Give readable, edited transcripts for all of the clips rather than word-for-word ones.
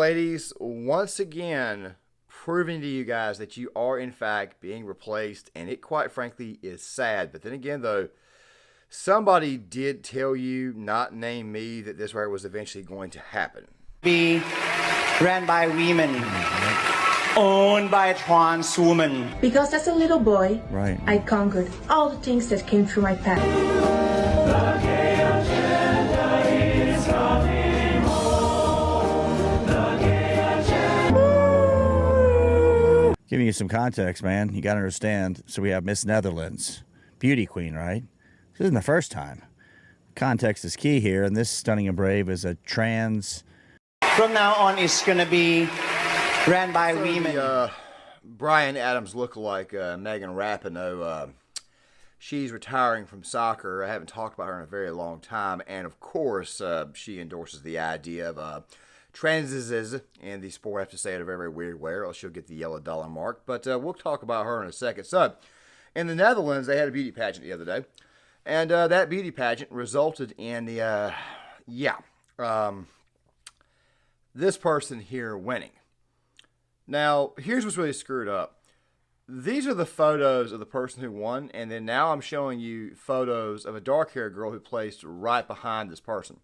ladies, once again, proving to you guys that you are, in fact, being replaced. And it, quite frankly, is sad. But then again, though, somebody did tell you, not name me, that this was eventually going to happen. Be ran by women, owned by trans women. Because as a little boy, right, I conquered all the things that came through my path. The gay agenda is coming home. The gay agenda. Giving you some context, man. You got to understand. So we have Miss Netherlands, beauty queen, right? This isn't the first time. Context is key here, and this Stunning and Brave is a trans. From now on, it's going to be ran by women. Bryan Adams lookalike, Megan Rapinoe, she's retiring from soccer. I haven't talked about her in a very long time. And, of course, she endorses the idea of transes in the sport. I have to say it a very, very weird way, or else she'll get the yellow dollar mark. But we'll talk about her in a second. So, in the Netherlands, they had a beauty pageant the other day. And that beauty pageant resulted in the, this person here winning. Now, here's what's really screwed up. These are the photos of the person who won, and then now I'm showing you photos of a dark-haired girl who placed right behind this person.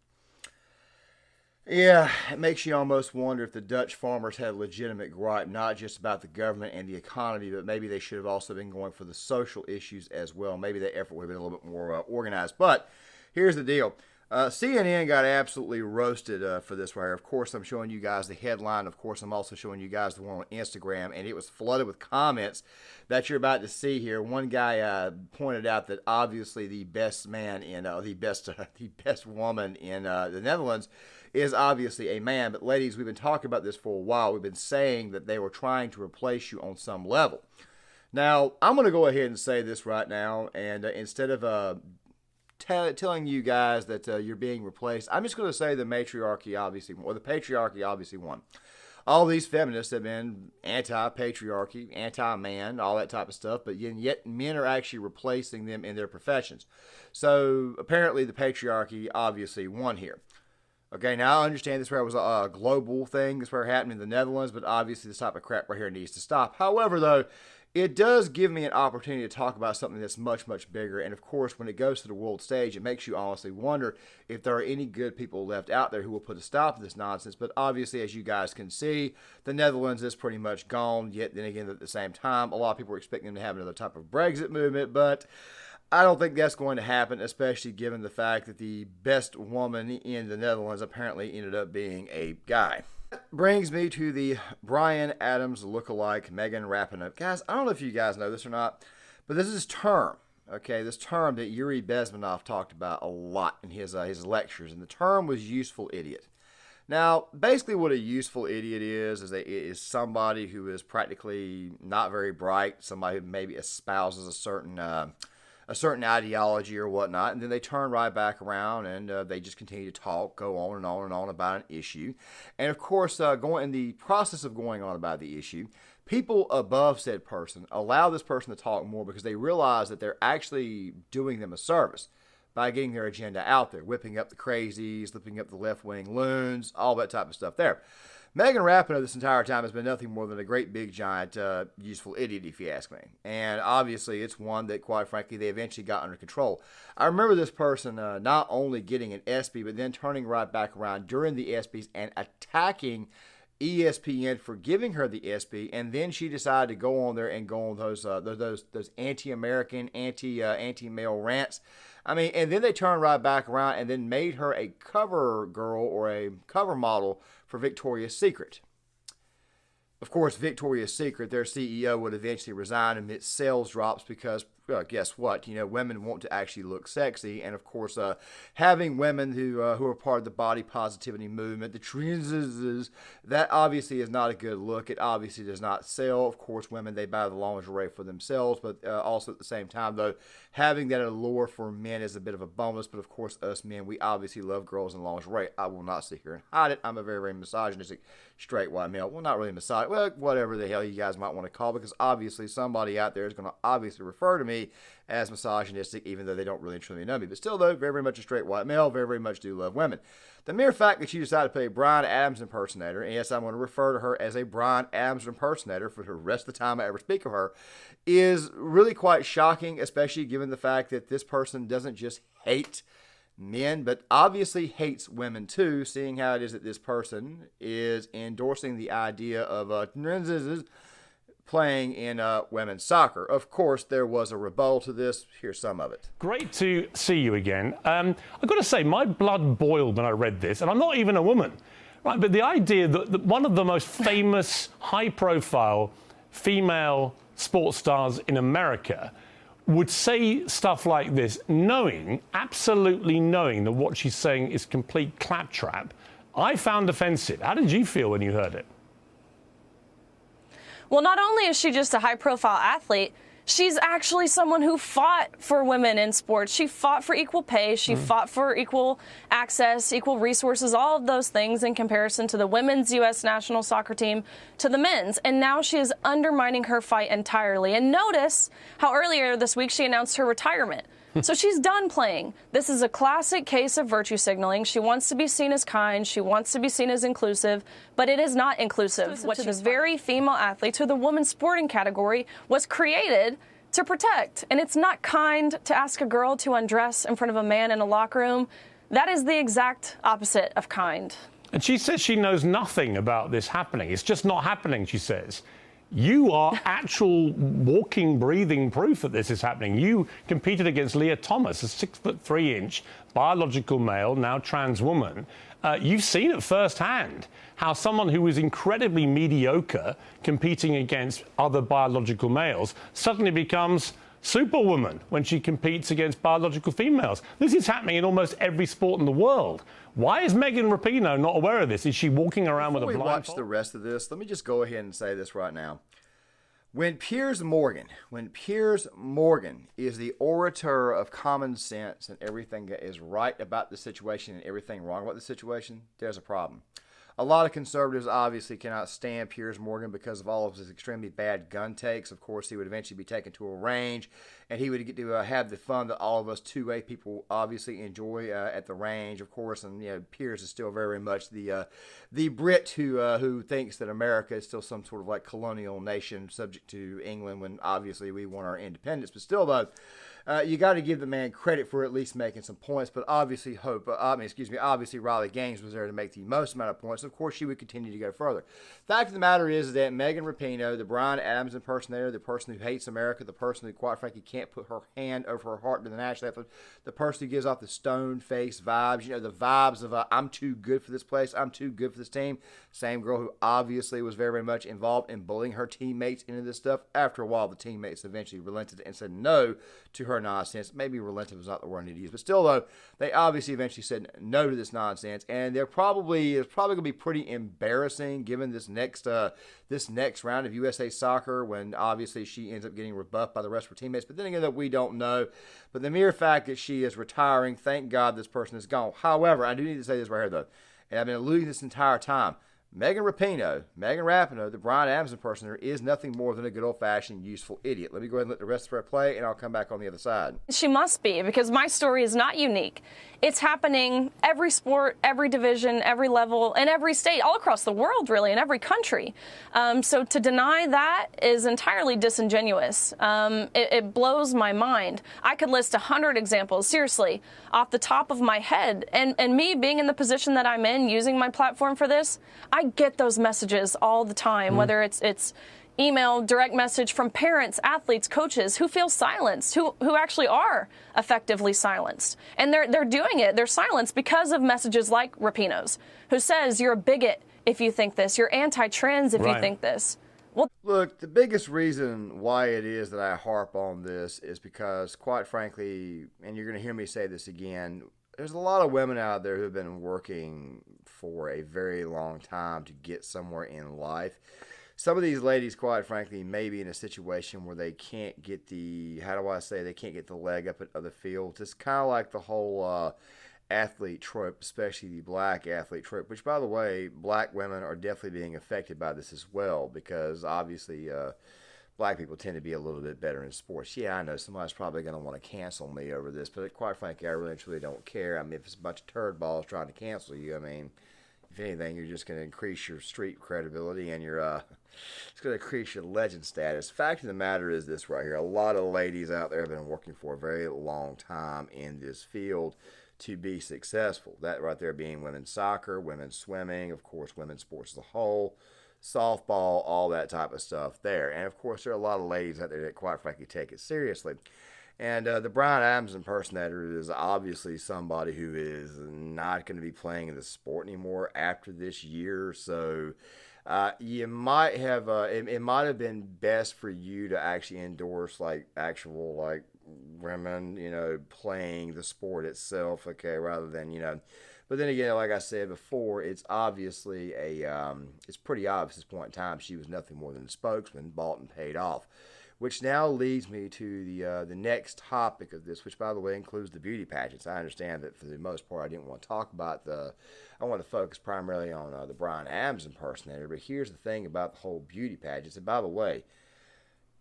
Yeah, it makes you almost wonder if the Dutch farmers had a legitimate gripe, not just about the government and the economy, but maybe they should have also been going for the social issues as well. Maybe that effort would have been a little bit more organized. But here's the deal. CNN got absolutely roasted for this right here. Of course, I'm showing you guys the headline. Of course, I'm also showing you guys the one on Instagram, and it was flooded with comments that you're about to see here. One guy pointed out that obviously the best man in the best woman in the Netherlands is obviously a man. But ladies, we've been talking about this for a while. We've been saying that they were trying to replace you on some level. Now, I'm going to go ahead and say this right now, and instead of telling you guys that you're being replaced, I'm just going to say the patriarchy obviously won. All these feminists have been anti-patriarchy, anti-man, all that type of stuff, but yet men are actually replacing them in their professions. So apparently the patriarchy obviously won here. Okay, now I understand this was a global thing. This was happening in the Netherlands, but obviously this type of crap right here needs to stop. However, though, it does give me an opportunity to talk about something that's much, much bigger. And, of course, when it goes to the world stage, it makes you honestly wonder if there are any good people left out there who will put a stop to this nonsense. But, obviously, as you guys can see, the Netherlands is pretty much gone. Yet, then again, at the same time, a lot of people are expecting them to have another type of Brexit movement. But I don't think that's going to happen, especially given the fact that the best woman in the Netherlands apparently ended up being a guy. Brings me to the Bryan Adams lookalike Megan Rapinoe. Guys, I don't know if you guys know this or not, but this is his term. Okay, this term that Yuri Bezmenov talked about a lot in his lectures, and the term was useful idiot. Now, basically, what a useful idiot is somebody who is practically not very bright, somebody who maybe espouses a certain ideology or whatnot, and then they turn right back around and they just continue to talk, go on and on and on about an issue. And of course, in the process of going on about the issue, people above said person allow this person to talk more because they realize that they're actually doing them a service by getting their agenda out there, whipping up the crazies, whipping up the left-wing loons, all that type of stuff there. Megan Rapinoe this entire time has been nothing more than a great big giant useful idiot, if you ask me. And obviously it's one that, quite frankly, they eventually got under control. I remember this person not only getting an ESPY, but then turning right back around during the ESPYs and attacking ESPN for giving her the ESPY, and then she decided to go on there and go on those anti-American, anti-male rants. I mean, and then they turned right back around and then made her a cover girl or a cover model for Victoria's Secret. Of course, Victoria's Secret, their CEO would eventually resign amid sales drops because, well, guess what? Women want to actually look sexy. And, of course, having women who are part of the body positivity movement, the trends, that obviously is not a good look. It obviously does not sell. Of course, women, they buy the lingerie for themselves. But also at the same time, though, having that allure for men is a bit of a bonus. But, of course, us men, we obviously love girls in lingerie. I will not sit here and hide it. I'm a very, very misogynistic straight white male. Well, not really misogynistic. Well, whatever the hell you guys might want to call it, because obviously somebody out there is going to obviously refer to me me as misogynistic, even though they don't really truly know me. But still, though, very, very much a straight white male, very, very much do love women. The mere fact that she decided to play a Bryan Adams impersonator, and yes, I'm going to refer to her as a Bryan Adams impersonator for the rest of the time I ever speak of her, is really quite shocking, especially given the fact that this person doesn't just hate men, but obviously hates women too, seeing how it is that this person is endorsing the idea of playing in women's soccer. Of course, there was a rebuttal to this. Here's some of it. Great to see you again. I've got to say, my blood boiled when I read this, and I'm not even a woman, right? But the idea that one of the most famous, high-profile female sports stars in America would say stuff like this, absolutely knowing that what she's saying is complete claptrap, I found offensive. How did you feel when you heard it? Well, not only is she just a high-profile athlete, she's actually someone who fought for women in sports. She fought for equal pay. She fought for equal access, equal resources, all of those things in comparison to the women's U.S. national soccer team, to the men's. And now she is undermining her fight entirely. And notice how earlier this week she announced her retirement. So she's done playing. This is a classic case of virtue signaling. She wants to be seen as kind. She wants to be seen as inclusive, but it is not inclusive. What the very female athletes, who the women's sporting category was created to protect. And it's not kind to ask a girl to undress in front of a man in a locker room. That is the exact opposite of kind. And she says she knows nothing about this happening. It's just not happening, she says. You are actual walking, breathing proof that this is happening. You competed against Leah Thomas, a 6'3" biological male, now trans woman. You've seen it firsthand how someone who was incredibly mediocre competing against other biological males suddenly becomes Superwoman when she competes against biological females. This is happening in almost every sport in the world. Why is Megan Rapinoe not aware of this? Is she walking around with a blindfold? Before we watch the rest of this, let me just go ahead and say this right now. When Piers Morgan is the orator of common sense and everything that is right about the situation and everything wrong about the situation, there's a problem. A lot of conservatives obviously cannot stand Piers Morgan because of all of his extremely bad gun takes. Of course, he would eventually be taken to a range, and he would get to have the fun that all of us 2A people obviously enjoy at the range, of course. And Piers is still very much the Brit who thinks that America is still some sort of like colonial nation subject to England when obviously we want our independence. But still, though, you got to give the man credit for at least making some points. But obviously, obviously Riley Gaines was there to make the most amount of points. Of course, she would continue to go further. Fact of the matter is that Megan Rapinoe, the Bryan Adams impersonator, the person who hates America, the person who, quite frankly, can't put her hand over her heart to the national anthem, the person who gives off the stone face vibes, the vibes of I'm too good for this place, I'm too good for this team. Same girl who obviously was very, very much involved in bullying her teammates into this stuff. After a while, the teammates eventually relented and said no to her nonsense. Maybe relented was not the word I need to use, but still, though, they obviously eventually said no to this nonsense, and it's probably going to be pretty embarrassing given this next round of USA Soccer when obviously she ends up getting rebuffed by the rest of her teammates. But then again, that we don't know. But the mere fact that she is retiring, thank God this person is gone. However, I do need to say this right here, though, and I've been alluding this entire time. Megan Rapinoe, the Bryan Adams impersonator, is nothing more than a good old-fashioned useful idiot. Let me go ahead and let the rest of her play, and I'll come back on the other side. She must be, because my story is not unique. It's happening every sport, every division, every level, in every state, all across the world, really, in every country. So to deny that is entirely disingenuous. It blows my mind. I could list 100 examples, seriously, off the top of my head. And me being in the position that I'm in, using my platform for this, I get those messages all the time, whether it's email, direct message from parents, athletes, coaches who feel silenced, who actually are effectively silenced. And they're doing it. They're silenced because of messages like Rapinoe's, who says you're a bigot if you think this, you're anti-trans if you think this. Well, look, the biggest reason why it is that I harp on this is because, quite frankly, and you're going to hear me say this again, there's a lot of women out there who have been working for a very long time to get somewhere in life. Some of these ladies, quite frankly, may be in a situation where they can't get they can't get the leg up of the field. It's kind of like the whole athlete trope, especially the black athlete trope, which, by the way, black women are definitely being affected by this as well, because obviously black people tend to be a little bit better in sports. Yeah, I know somebody's probably going to want to cancel me over this, but quite frankly, I really and truly don't care. I mean, if it's a bunch of turd balls trying to cancel you, I mean, if anything, you're just going to increase your street credibility and it's going to increase your legend status. Fact of the matter is this right here. A lot of ladies out there have been working for a very long time in this field to be successful. That right there being women's soccer, women's swimming, of course, women's sports as a whole, softball, all that type of stuff there. And of course, there are a lot of ladies out there that quite frankly take it seriously. And the Bryan Adams impersonator is obviously somebody who is not going to be playing in the sport anymore after this year. So you might have, it might have been best for you to actually endorse like actual like women, playing the sport itself, okay, rather than, But then again, like I said before, it's obviously it's pretty obvious at this point in time she was nothing more than a spokesman, bought and paid off. Which now leads me to the next topic of this, which by the way includes the beauty pageants. I understand that for the most part I didn't want to talk about I want to focus primarily on the Bryan Adams impersonator. But here's the thing about the whole beauty pageants. And by the way,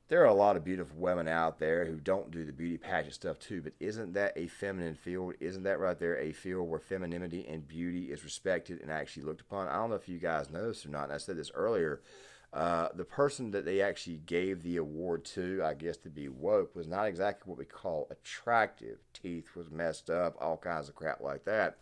there are a lot of beautiful women out there who don't do the beauty pageant stuff too, but isn't that a feminine field? Isn't that right there a field where femininity and beauty is respected and actually looked upon? I don't know if you guys noticed or not, and I said this earlier. The person that they actually gave the award to, I guess to be woke, was not exactly what we call attractive. Teeth was messed up, all kinds of crap like that.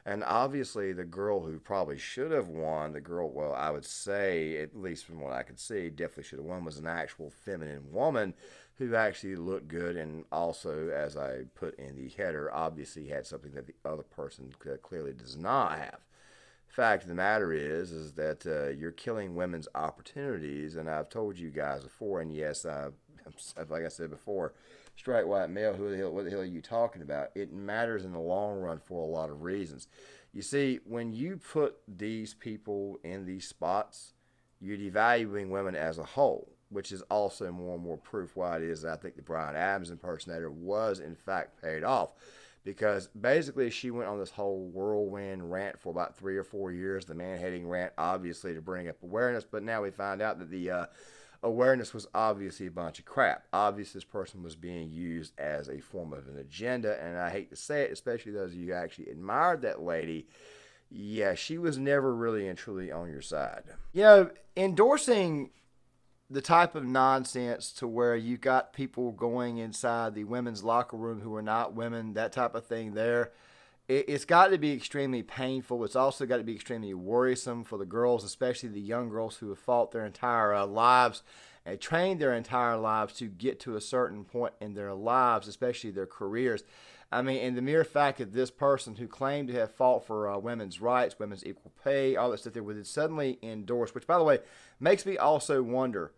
And obviously the girl who probably should have won, well, I would say, at least from what I could see, definitely should have won, was an actual feminine woman who actually looked good and also, as I put in the header, obviously had something that the other person clearly does not have. Fact of the matter is that you're killing women's opportunities, and I've told you guys before, and yes, like I said before, straight white male, what the hell are you talking about? It matters in the long run for a lot of reasons. You see, when you put these people in these spots, you're devaluing women as a whole, which is also more and more proof why it is that I think the Bryan Adams impersonator was in fact paid off. Because basically she went on this whole whirlwind rant for about 3 or 4 years, the man-hating rant, obviously to bring up awareness, but now we find out that the awareness was obviously a bunch of crap. Obviously this person was being used as a form of an agenda, and I hate to say it, especially those of you who actually admired that lady, yeah, she was never really and truly on your side. Endorsing the type of nonsense to where you got people going inside the women's locker room who are not women, that type of thing there, it's got to be extremely painful. It's also got to be extremely worrisome for the girls, especially the young girls who have fought their entire lives and trained their entire lives to get to a certain point in their lives, especially their careers. I mean, and the mere fact that this person who claimed to have fought for women's rights, women's equal pay, all that stuff there, was suddenly endorsed, which, by the way, makes me also wonder,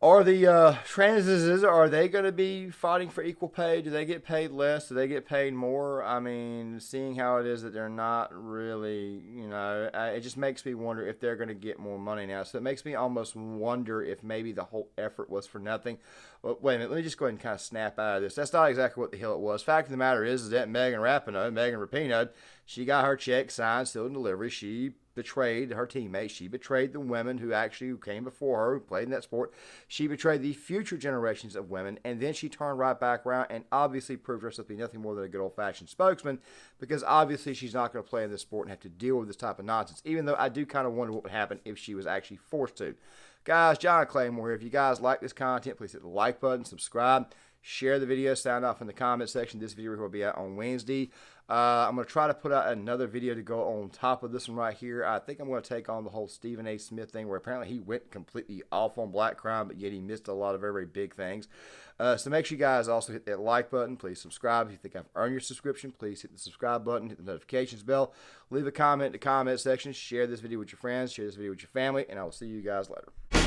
are the transes, are they going to be fighting for equal pay? Do they get paid less? Do they get paid more? I mean, seeing how it is that they're not really, it just makes me wonder if they're going to get more money now. So it makes me almost wonder if maybe the whole effort was for nothing. Well, wait a minute, let me just go ahead and kind of snap out of this. That's not exactly what the hell it was. Fact of the matter is that Megan Rapinoe, she got her check signed, sealed, and delivery. She betrayed her teammates. She betrayed the women who came before her, who played in that sport. She betrayed the future generations of women, and then she turned right back around and obviously proved herself to be nothing more than a good old-fashioned spokesman, because obviously she's not going to play in this sport and have to deal with this type of nonsense, even though I do kind of wonder what would happen if she was actually forced to. Guys, John Claymore here. If you guys like this content, please hit the like button, subscribe, share the video, sound off in the comment section. This video will be out on Wednesday. I'm going to try to put out another video to go on top of this one right here. I think I'm going to take on the whole Stephen A. Smith thing, where apparently he went completely off on black crime, but yet he missed a lot of very, very big things. So make sure you guys also hit that like button. Please subscribe. If you think I've earned your subscription, please hit the subscribe button, hit the notifications bell, leave a comment in the comment section, share this video with your friends, share this video with your family, and I will see you guys later.